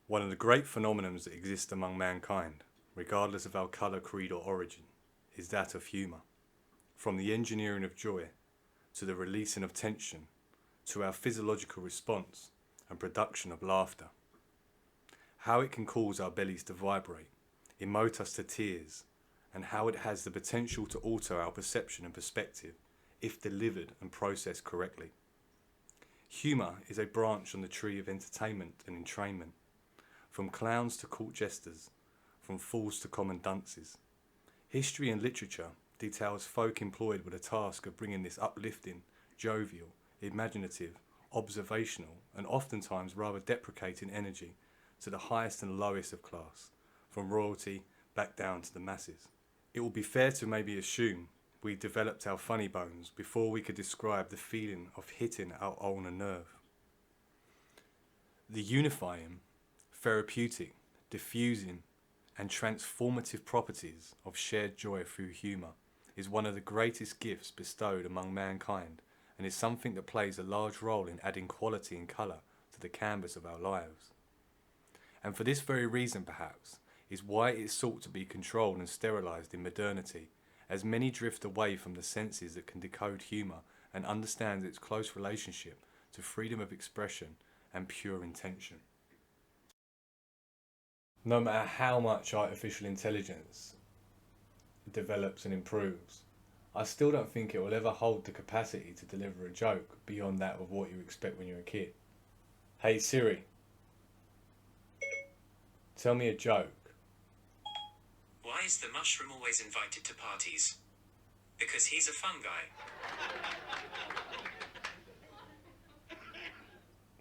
One of the great phenomena that exist among mankind, regardless of our colour, creed or origin, is that of humour. From the engineering of joy, to the releasing of tension, to our physiological response and production of laughter. How it can cause our bellies to vibrate, emote us to tears, and how it has the potential to alter our perception and perspective if delivered and processed correctly. Humour is a branch on the tree of entertainment and entrainment. From clowns to court jesters, from fools to common dunces. History and literature details folk employed with the task of bringing this uplifting, jovial, imaginative, observational, and oftentimes rather deprecating energy to the highest and lowest of class, from royalty back down to the masses. It will be fair to maybe assume we developed our funny bones before we could describe the feeling of hitting our ulnar nerve. The unifying, therapeutic, diffusing, and transformative properties of shared joy through humour is one of the greatest gifts bestowed among mankind, and is something that plays a large role in adding quality and colour to the canvas of our lives. And for this very reason, perhaps, is why it is sought to be controlled and sterilised in modernity, as many drift away from the senses that can decode humour and understand its close relationship to freedom of expression and pure intention. No matter how much artificial intelligence develops and improves, I still don't think it will ever hold the capacity to deliver a joke beyond that of what you expect when you're a kid. Hey Siri, tell me a joke. Why is the mushroom always invited to parties? Because he's a fun guy.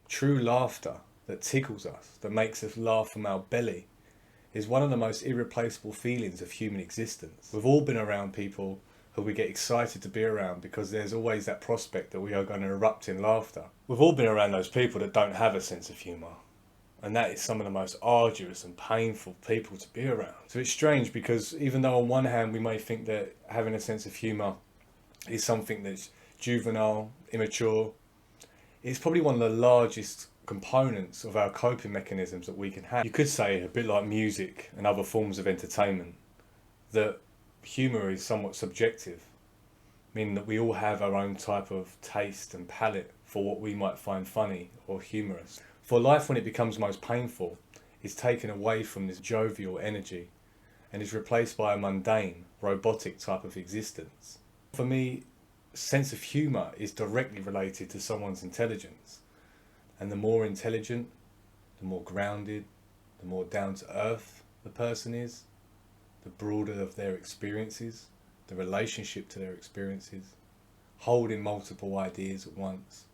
True laughter that tickles us, that makes us laugh from our belly, is one of the most irreplaceable feelings of human existence. We've all been around people who we get excited to be around because there's always that prospect that we are going to erupt in laughter. We've all been around those people that don't have a sense of humour, and that is some of the most arduous and painful people to be around. So it's strange because even though on one hand we may think that having a sense of humour is something that's juvenile, immature, it's probably one of the largest components of our coping mechanisms that we can have. You could say, a bit like music and other forms of entertainment, that humour is somewhat subjective, meaning that we all have our own type of taste and palette for what we might find funny or humorous. For life, when it becomes most painful, is taken away from this jovial energy and is replaced by a mundane, robotic type of existence. For me, sense of humour is directly related to someone's intelligence. And the more intelligent, the more grounded, the more down to earth the person is, the broader of their experiences, the relationship to their experiences, holding multiple ideas at once,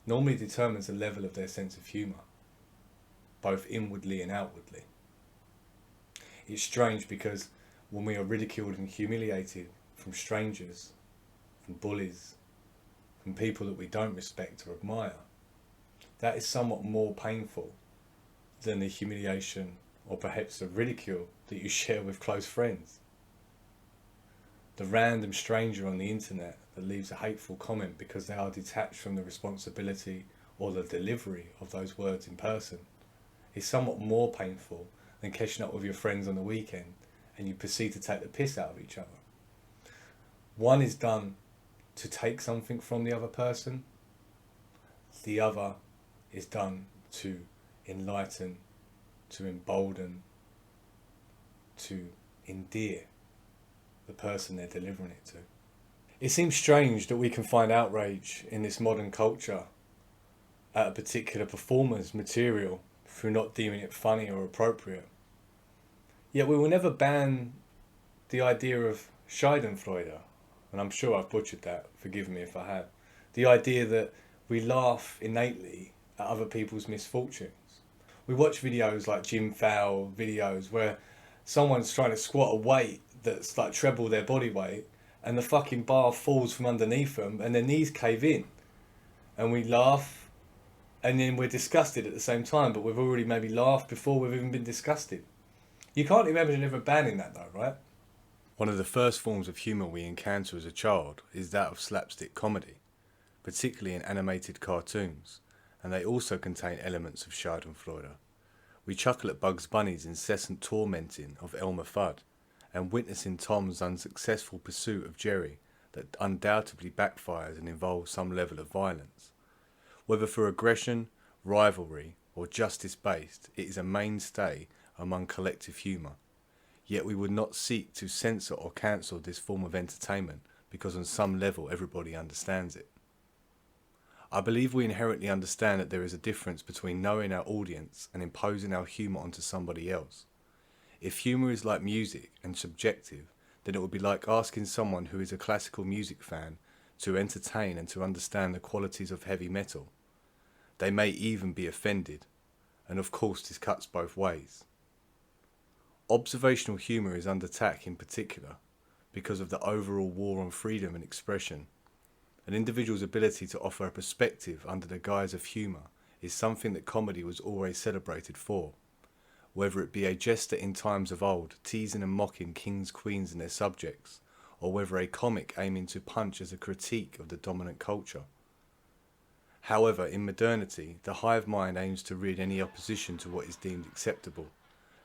normally determines the level of their sense of humour, both inwardly and outwardly. It's strange because when we are ridiculed and humiliated from strangers, from bullies, from people that we don't respect or admire, that is somewhat more painful than the humiliation or perhaps the ridicule that you share with close friends. The random stranger on the internet that leaves a hateful comment because they are detached from the responsibility or the delivery of those words in person is somewhat more painful than catching up with your friends on the weekend and you proceed to take the piss out of each other. One is done to take something from the other person. The other is done to enlighten, to embolden, to endear the person they're delivering it to. It seems strange that we can find outrage in this modern culture at a particular performer's material through not deeming it funny or appropriate. Yet we will never ban the idea of Schadenfreude, and I'm sure I've butchered that, forgive me if I have. The idea that we laugh innately at other people's misfortunes. We watch videos like Jim Fowl videos where someone's trying to squat a weight that's like treble their body weight and the fucking bar falls from underneath them and their knees cave in. And we laugh and then we're disgusted at the same time, but we've already maybe laughed before we've even been disgusted. You can't imagine ever banning that though, right? One of the first forms of humour we encounter as a child is that of slapstick comedy, particularly in animated cartoons, and they also contain elements of Schadenfreude. We chuckle at Bugs Bunny's incessant tormenting of Elmer Fudd, and witnessing Tom's unsuccessful pursuit of Jerry that undoubtedly backfires and involves some level of violence. Whether for aggression, rivalry, or justice-based, it is a mainstay among collective humour. Yet we would not seek to censor or cancel this form of entertainment because on some level everybody understands it. I believe we inherently understand that there is a difference between knowing our audience and imposing our humour onto somebody else. If humour is like music and subjective, then it would be like asking someone who is a classical music fan to entertain and to understand the qualities of heavy metal. They may even be offended, and of course this cuts both ways. Observational humour is under attack in particular because of the overall war on freedom and expression. An individual's ability to offer a perspective under the guise of humour is something that comedy was always celebrated for. Whether it be a jester in times of old, teasing and mocking kings, queens and their subjects, or whether a comic aiming to punch as a critique of the dominant culture. However, in modernity, the hive mind aims to rid any opposition to what is deemed acceptable,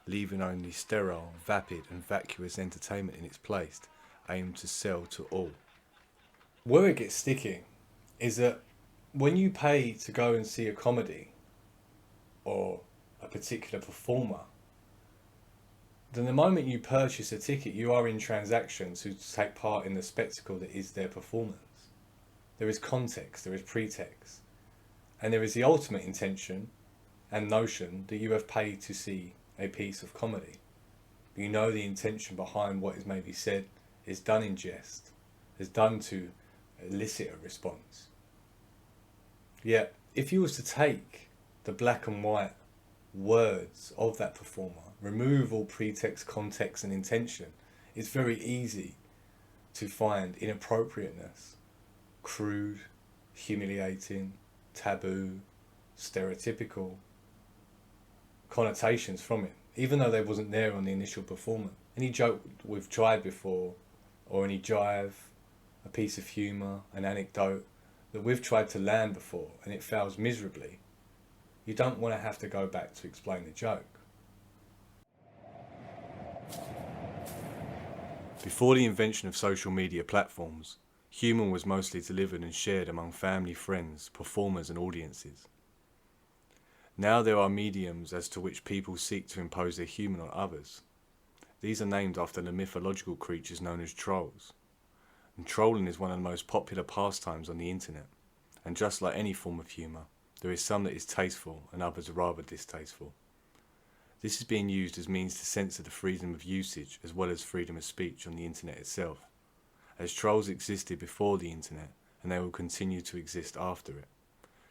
leaving only sterile, vapid and vacuous entertainment in its place, aimed to sell to all. Where it gets sticky is that when you pay to go and see a comedy or a particular performer, then the moment you purchase a ticket, you are in transactions to take part in the spectacle that is their performance. There is context, there is pretext, and there is the ultimate intention and notion that you have paid to see a piece of comedy. You know the intention behind what is maybe said is done in jest, is done to elicit a response. Yet, if you was to take the black and white words of that performer, remove all pretext, context and intention, it's very easy to find inappropriateness, crude, humiliating, taboo, stereotypical connotations from it, even though they wasn't there on the initial performance. Any joke we've tried before, or any jive, a piece of humour, an anecdote that we've tried to land before and it fails miserably, you don't want to have to go back to explain the joke. Before the invention of social media platforms, humour was mostly delivered and shared among family, friends, performers and audiences. Now there are mediums as to which people seek to impose their humour on others. These are named after the mythological creatures known as trolls. And trolling is one of the most popular pastimes on the internet. And just like any form of humour, there is some that is tasteful and others rather distasteful. This is being used as means to censor the freedom of usage as well as freedom of speech on the internet itself, as trolls existed before the internet and they will continue to exist after it.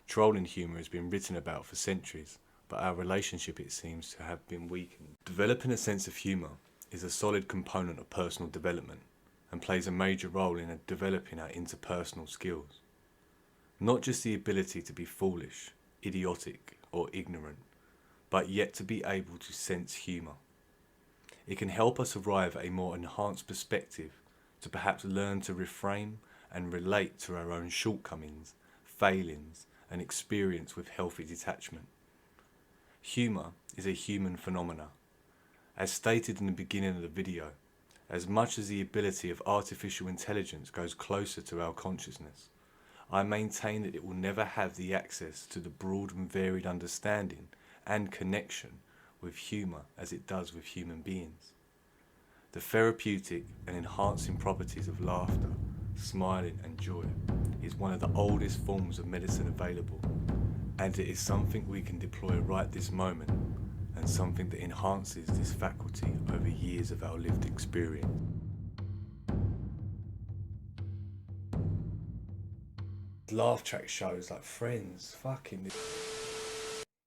Trolling humour has been written about for centuries, but our relationship, it seems, to have been weakened. Developing a sense of humour is a solid component of personal development and plays a major role in developing our interpersonal skills. Not just the ability to be foolish, idiotic or ignorant, but yet to be able to sense humour. It can help us arrive at a more enhanced perspective to perhaps learn to reframe and relate to our own shortcomings, failings and experience with healthy detachment. Humour is a human phenomena. As stated in the beginning of the video, as much as the ability of artificial intelligence goes closer to our consciousness, I maintain that it will never have the access to the broad and varied understanding and connection with humour as it does with human beings. The therapeutic and enhancing properties of laughter, smiling and joy is one of the oldest forms of medicine available, and it is something we can deploy right this moment and something that enhances this faculty over years of our lived experience. Laugh track shows like Friends, fucking